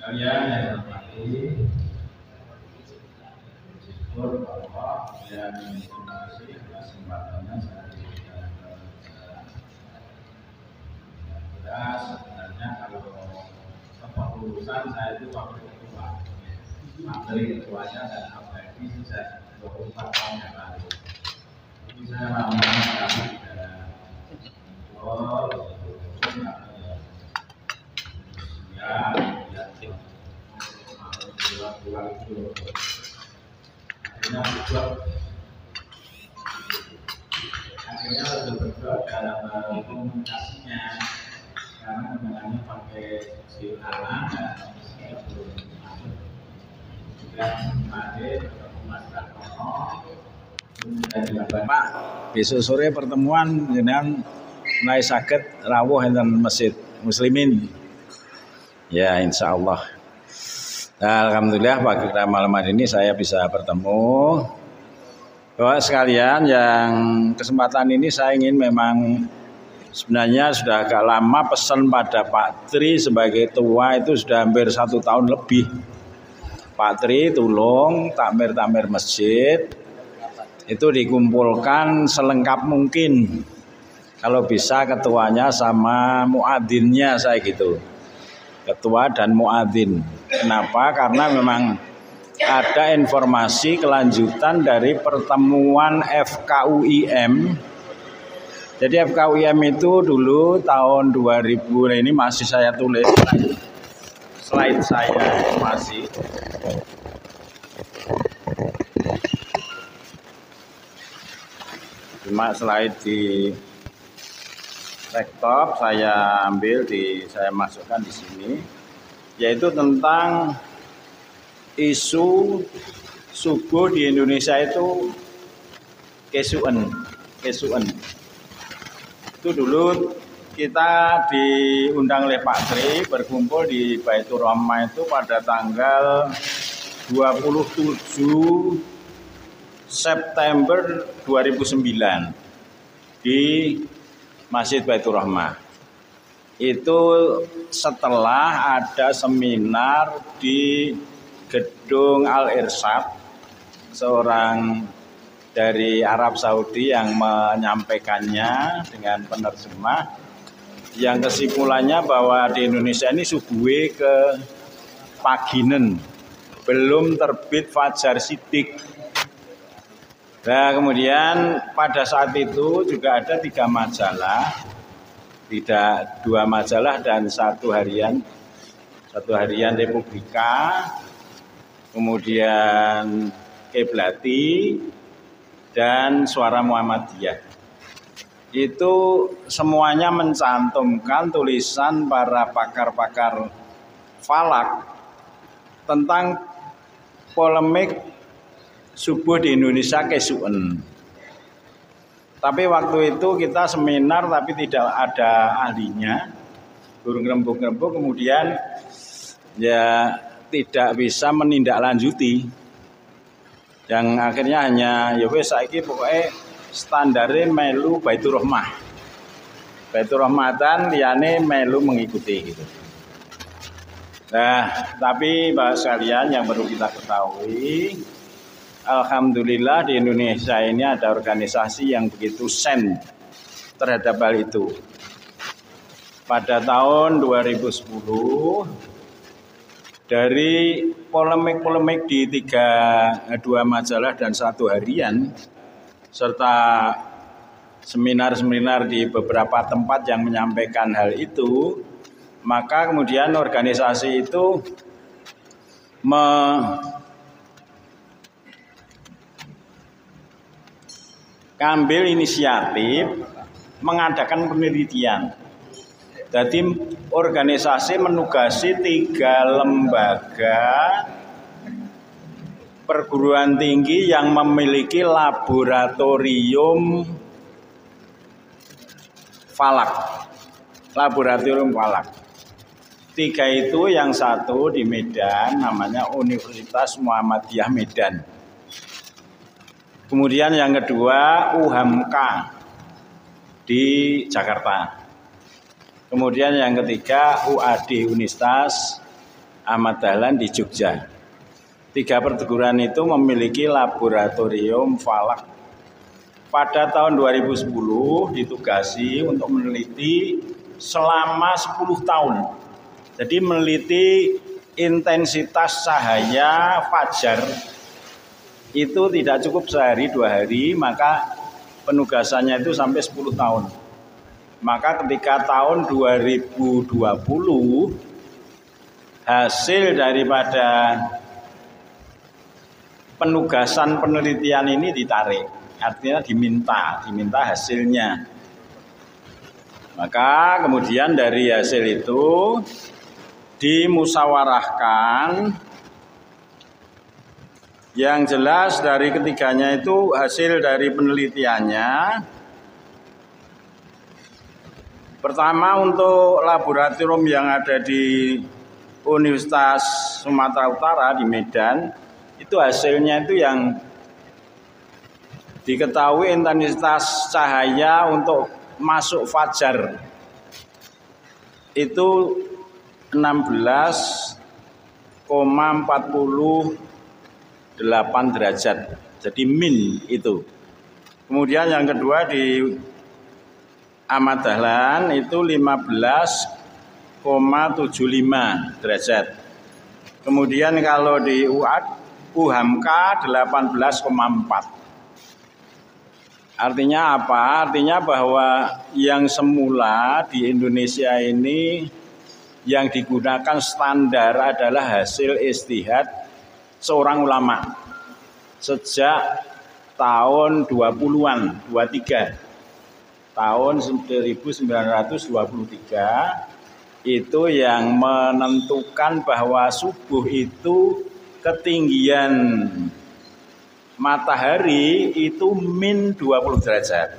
Sekalian yang hormati, syukur bahwa yang informasi kesempatannya saya berikan sebenarnya kalau kepengurusan saya itu waktu ketua, materi ketuanya dan apa ini sudah 24 tahun yang lalu. Tapi saya lama sekali akhirnya lebih berbuat dalam komunikasinya karena kemudiannya pakai si anak dan hadir Pak, besok sore pertemuan dengan naik sakit rawuh enten Masjid Muslimin. Ya, insya Allah. Nah, alhamdulillah pagi malam hari ini saya bisa bertemu. Bapak sekalian, yang kesempatan ini saya ingin memang sebenarnya sudah agak lama pesan pada Pak Tri sebagai tua itu sudah hampir 1 tahun lebih. Pak Tri tolong takmir masjid itu dikumpulkan selengkap mungkin. Kalau bisa ketuanya sama muadzinnya saya gitu. Ketua dan muadzin. Kenapa? Karena memang ada informasi kelanjutan dari pertemuan FKUIM. Jadi FKUIM itu dulu tahun 2000, ini masih saya tulis slide saya masih. Cuma slide di laptop saya ambil saya masukkan di sini, yaitu tentang isu subuh di Indonesia itu kesuan. Itu dulu kita diundang oleh Pak Tri berkumpul di Baitur Rahmah itu pada tanggal 27 September 2009 di Masjid Baitur Rahmah. Itu setelah ada seminar di Gedung Al-Irsyad, seorang dari Arab Saudi yang menyampaikannya dengan penerjemah, yang kesimpulannya bahwa di Indonesia ini subuhe ke paginen, belum terbit fajar sidik. Nah, kemudian pada saat itu juga ada 3 majalah, tidak 2 majalah dan 1 harian. 1 harian Republika, kemudian Kiblati, dan Suara Muhammadiyah. Itu semuanya mencantumkan tulisan para pakar-pakar falak tentang polemik subuh di Indonesia kesuan. Tapi waktu itu kita seminar tapi tidak ada ahlinya, burung rembuk-rembuk, kemudian ya tidak bisa menindaklanjuti. Yang akhirnya hanya ya wis saiki pokoknya standare melu Baitur Rahmah. Baitur Rahmatan liyane melu mengikuti gitu. Nah, tapi Bapak sekalian yang perlu kita ketahui, alhamdulillah di Indonesia ini ada organisasi yang begitu sen terhadap hal itu. Pada tahun 2010, dari polemik-polemik di 2 majalah dan 1 harian, serta seminar-seminar di beberapa tempat yang menyampaikan hal itu, maka kemudian organisasi itu mengambil inisiatif mengadakan penelitian. Jadi organisasi menugasi 3 lembaga perguruan tinggi yang memiliki laboratorium falak. Laboratorium falak. 3 itu, yang satu di Medan namanya Universitas Muhammadiyah Medan. Kemudian yang kedua UHAMKA di Jakarta. Kemudian yang ketiga UAD Universitas Ahmad Dahlan di Jogja. 3 perguruan itu memiliki laboratorium falak. Pada tahun 2010 ditugasi untuk meneliti selama 10 tahun. Jadi meneliti intensitas cahaya fajar itu tidak cukup sehari 2 hari, maka penugasannya itu sampai 10 tahun. Maka ketika tahun 2020 hasil daripada penugasan penelitian ini ditarik, artinya diminta hasilnya. Maka kemudian dari hasil itu dimusyawarahkan. Yang jelas dari ketiganya itu hasil dari penelitiannya. Pertama, untuk laboratorium yang ada di Universitas Sumatera Utara di Medan, itu hasilnya itu yang diketahui intensitas cahaya untuk masuk fajar itu 16,48 derajat. Jadi min itu. Kemudian yang kedua di Ahmad Dahlan itu 15,75 derajat. Kemudian kalau di UHAMKA 18,4. Artinya apa? Artinya bahwa yang semula di Indonesia ini yang digunakan standar adalah hasil ijtihad seorang ulama sejak tahun 20-an, 23. Tahun 1923 itu yang menentukan bahwa subuh itu ketinggian matahari itu min 20 derajat.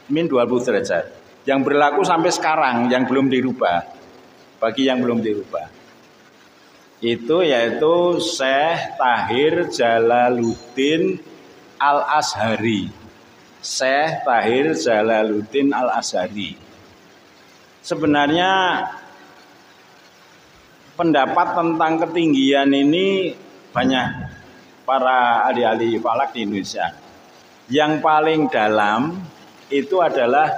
Min 20 derajat. Yang berlaku sampai sekarang, yang belum dirubah. Bagi yang belum dirubah. Itu yaitu Syekh Tahir Jalaluddin Al-Azhari. Syekh Tahir Jalaluddin Al-Azhari. Sebenarnya pendapat tentang ketinggian ini banyak para ahli-ahli falak di Indonesia. Yang paling dalam itu adalah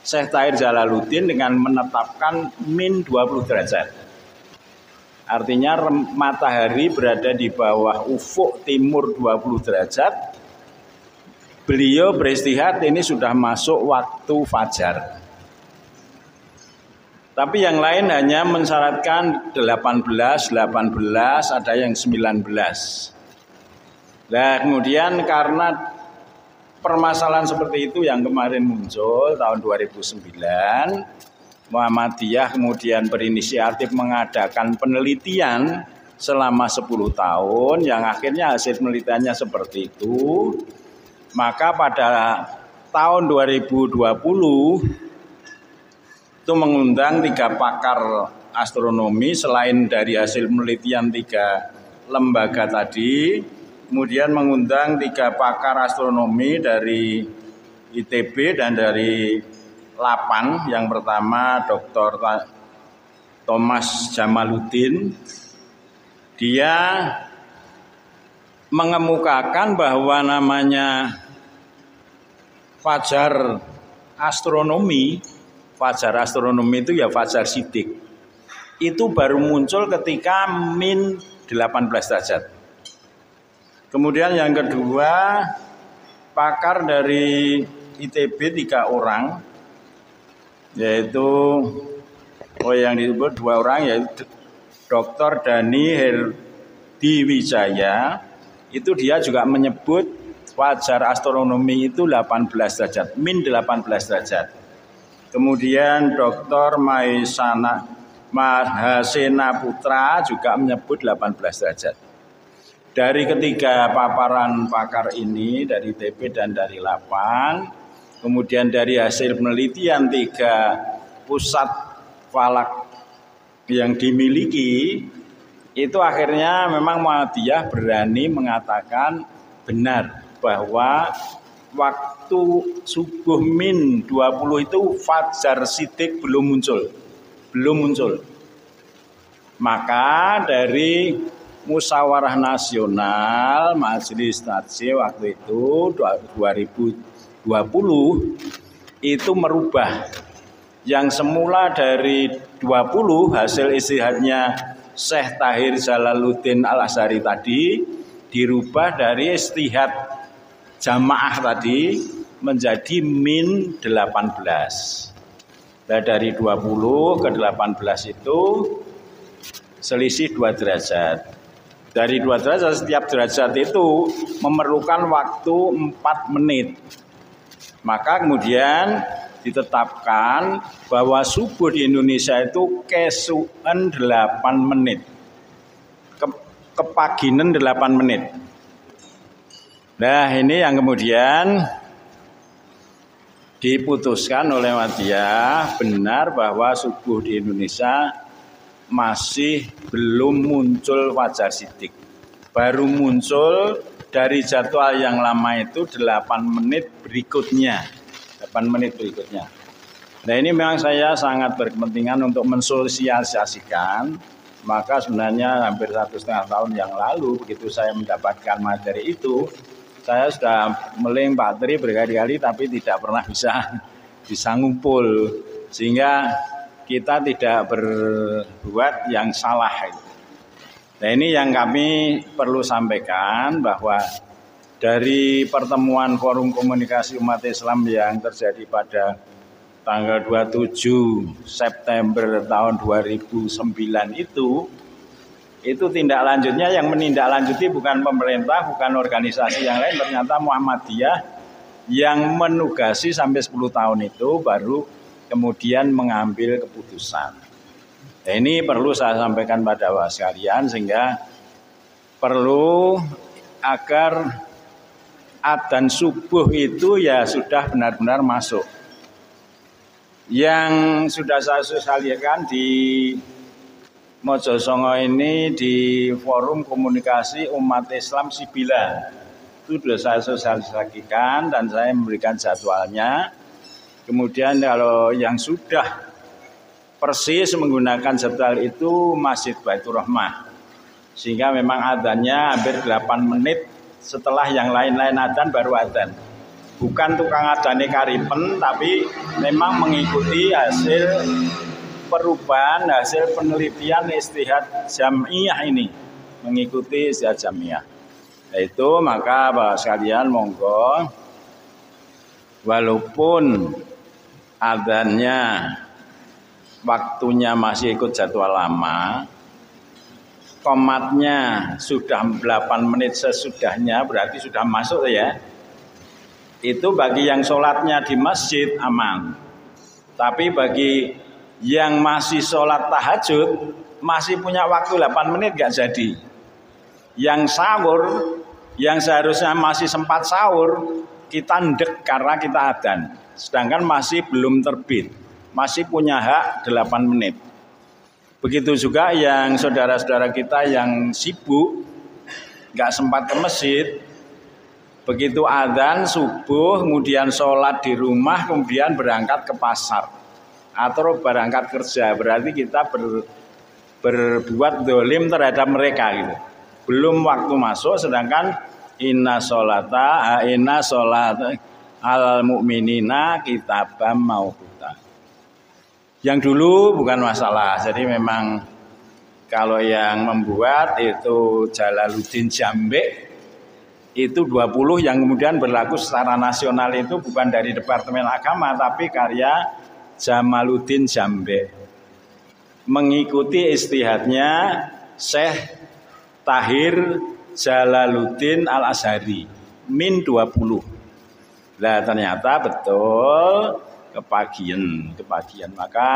Syekh Tahir Jalaluddin dengan menetapkan min 20 derajat. Artinya matahari berada di bawah ufuk timur 20 derajat. Beliau beristihad ini sudah masuk waktu fajar. Tapi yang lain hanya mensyaratkan 18, ada yang 19. Nah, kemudian karena permasalahan seperti itu yang kemarin muncul tahun 2009, Muhammadiyah kemudian berinisiatif mengadakan penelitian selama 10 tahun yang akhirnya hasil penelitiannya seperti itu. Maka pada tahun 2020 itu mengundang 3 pakar astronomi selain dari hasil penelitian 3 lembaga tadi, kemudian mengundang 3 pakar astronomi dari ITB dan dari LAPAN. Yang pertama Dr. Thomas Jamaluddin. Dia mengemukakan bahwa namanya fajar astronomi itu ya fajar sidik. Itu baru muncul ketika min 18 derajat. Kemudian yang kedua, pakar dari ITB 3 orang, yaitu yang disebut 2 orang yaitu Dr. Dhani Herdiwijaya. Itu dia juga menyebut fajar astronomi itu 18 derajat, min 18 derajat. Kemudian Dr. Mahasena Putra juga menyebut 18 derajat. Dari ketiga paparan pakar ini, dari TP dan dari Lapan, kemudian dari hasil penelitian 3 pusat falak yang dimiliki, itu akhirnya memang Muhammadiyah berani mengatakan benar bahwa waktu subuh min 20 itu fajar sidik belum muncul. Maka dari Musyawarah Nasional Majelis Tajsih waktu itu 2020 itu merubah yang semula dari 20 hasil istihadnya Syekh Tahir Jalaluddin Al-Azhari tadi dirubah dari istihad jamaah tadi menjadi min 18. Nah, dari 20 ke 18 itu selisih 2 derajat. Dari 2 derajat, setiap derajat itu memerlukan waktu 4 menit. Maka kemudian ditetapkan bahwa subuh di Indonesia itu kesuan 8 menit. Kepaginan 8 menit. Nah, ini yang kemudian diputuskan oleh Muhammadiyah benar bahwa subuh di Indonesia masih belum muncul fajar sidik. Baru muncul dari jadwal yang lama itu 8 menit berikutnya. 8 menit berikutnya. Nah, ini memang saya sangat berkepentingan untuk mensosialisasikan. Maka sebenarnya hampir 1,5 tahun yang lalu begitu saya mendapatkan materi itu, saya sudah meling Pak Tri berkali-kali tapi tidak pernah bisa ngumpul, sehingga kita tidak berbuat yang salah. Nah, ini yang kami perlu sampaikan bahwa dari pertemuan Forum Komunikasi Umat Islam yang terjadi pada tanggal 27 September tahun 2009 itu tindak lanjutnya yang menindaklanjuti bukan pemerintah, bukan organisasi yang lain, ternyata Muhammadiyah yang menugasi sampai 10 tahun itu baru kemudian mengambil keputusan. Nah, ini perlu saya sampaikan pada Bapak sekalian, sehingga perlu agar adzan subuh itu ya sudah benar-benar masuk. Yang sudah saya sosialisasikan di Mojosongo ini di Forum Komunikasi Umat Islam Sibila. Itu sudah saya sosialisasikan dan saya memberikan jadwalnya. Kemudian kalau yang sudah persis menggunakan jadwal itu Masjid Baitur Rahmah. Sehingga memang adzannya hampir 8 menit setelah yang lain-lain adzan baru adzan. Bukan tukang adzane karipen, tapi memang mengikuti hasil perubahan, hasil penelitian istihad jamiah ini. Mengikuti istihad jamiah. Nah, itu maka Bapak sekalian monggo, walaupun adzannya waktunya masih ikut jadwal lama, qomatnya sudah 8 menit sesudahnya, berarti sudah masuk ya. Itu bagi yang sholatnya di masjid aman. Tapi bagi yang masih sholat tahajud masih punya waktu 8 menit gak jadi. Yang sahur, yang seharusnya masih sempat sahur, kita ndek karena kita adzan. Sedangkan masih belum terbit, masih punya hak 8 menit. Begitu juga yang saudara-saudara kita yang sibuk, gak sempat ke masjid, begitu adzan subuh, kemudian sholat di rumah, kemudian berangkat ke pasar atau berangkat kerja, berarti kita berbuat dolim terhadap mereka gitu. Belum waktu masuk, sedangkan inna sholata al mu'minina kitabam mauquta. Yang dulu bukan masalah, jadi memang kalau yang membuat itu Jalaluddin Jambe itu 20 yang kemudian berlaku secara nasional itu bukan dari Departemen Agama tapi karya Jamaluddin Jambe. Mengikuti istihadnya Syekh Tahir Jalaluddin Al-Azhari min 20. Nah, ternyata betul kepagian. Maka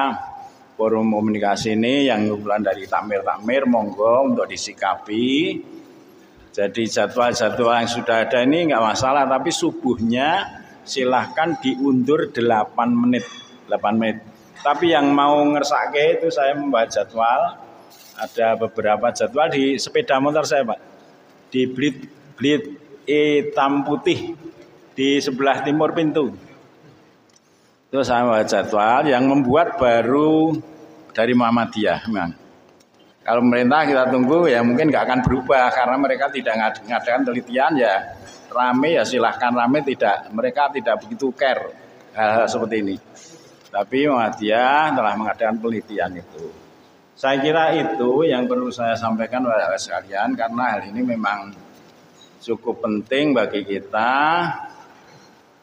forum komunikasi ini yang kumpulan dari takmir monggo untuk disikapi. Jadi jadwal-jadwal yang sudah ada ini nggak masalah, tapi subuhnya silahkan diundur 8 menit. Tapi yang mau ngersake itu saya membuat jadwal. Ada beberapa jadwal di sepeda motor saya, Pak. Di blit hitam putih di sebelah timur pintu. Itu saya membuat jadwal yang membuat baru dari Muhammadiyah memang. Kalau pemerintah kita tunggu ya mungkin nggak akan berubah karena mereka tidak ngadakan penelitian ya rame ya silahkan rame, mereka tidak begitu care hal seperti ini. Tapi Muhammadiyah telah mengadakan penelitian itu. Saya kira itu yang perlu saya sampaikan kepada sekalian karena hal ini memang cukup penting bagi kita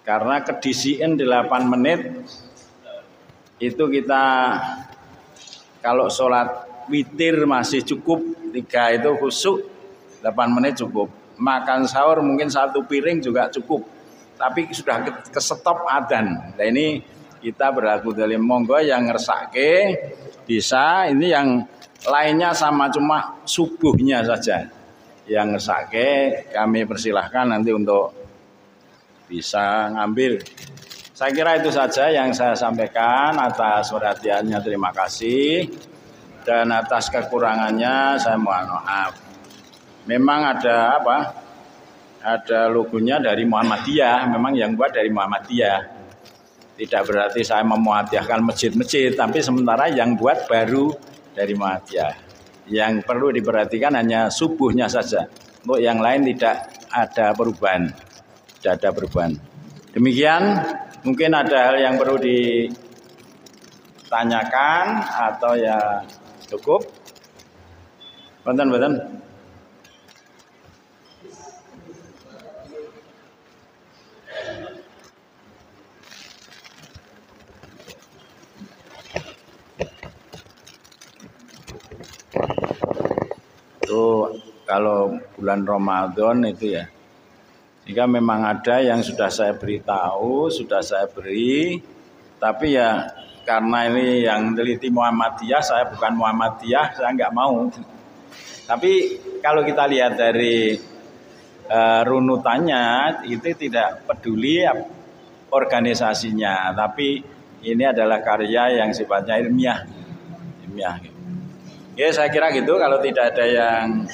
karena kedisiin 8 menit itu kita kalau sholat witir masih cukup 3 itu khusyuk 8 menit cukup. Makan sahur mungkin 1 piring juga cukup. Tapi sudah kesetop adzan. Nah ini kita berlaku dari monggo yang ngersake bisa, ini yang lainnya sama cuma subuhnya saja. Yang ngersake kami persilahkan nanti untuk bisa ngambil. Saya kira itu saja yang saya sampaikan. Atas perhatiannya terima kasih. Dan atas kekurangannya saya mohon maaf. Memang ada ada logonya dari Muhammadiyah, memang yang buat dari Muhammadiyah. Tidak berarti saya memuhadiahkan masjid-masjid, tapi sementara yang buat baru dari Muhammadiyah. Yang perlu diperhatikan hanya subuhnya saja. Untuk yang lain tidak ada perubahan. Tidak ada perubahan. Demikian, mungkin ada hal yang perlu ditanyakan atau ya cukup. Betul. Itu kalau bulan Ramadan itu ya. Jika memang ada yang sudah saya beritahu, sudah saya beri, tapi ya karena ini yang teliti Muhammadiyah, saya bukan Muhammadiyah, saya nggak mau. Tapi kalau kita lihat dari runutannya, itu tidak peduli organisasinya, tapi ini adalah karya yang sifatnya ilmiah. Ya saya kira gitu. Kalau tidak ada yang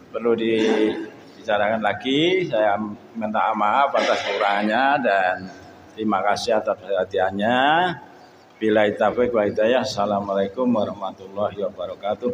perlu dibicarakan lagi, saya minta maaf atas kekurangannya dan terima kasih atas perhatiannya. Bila taufiq wa hidayah. Assalamualaikum warahmatullahi wabarakatuh.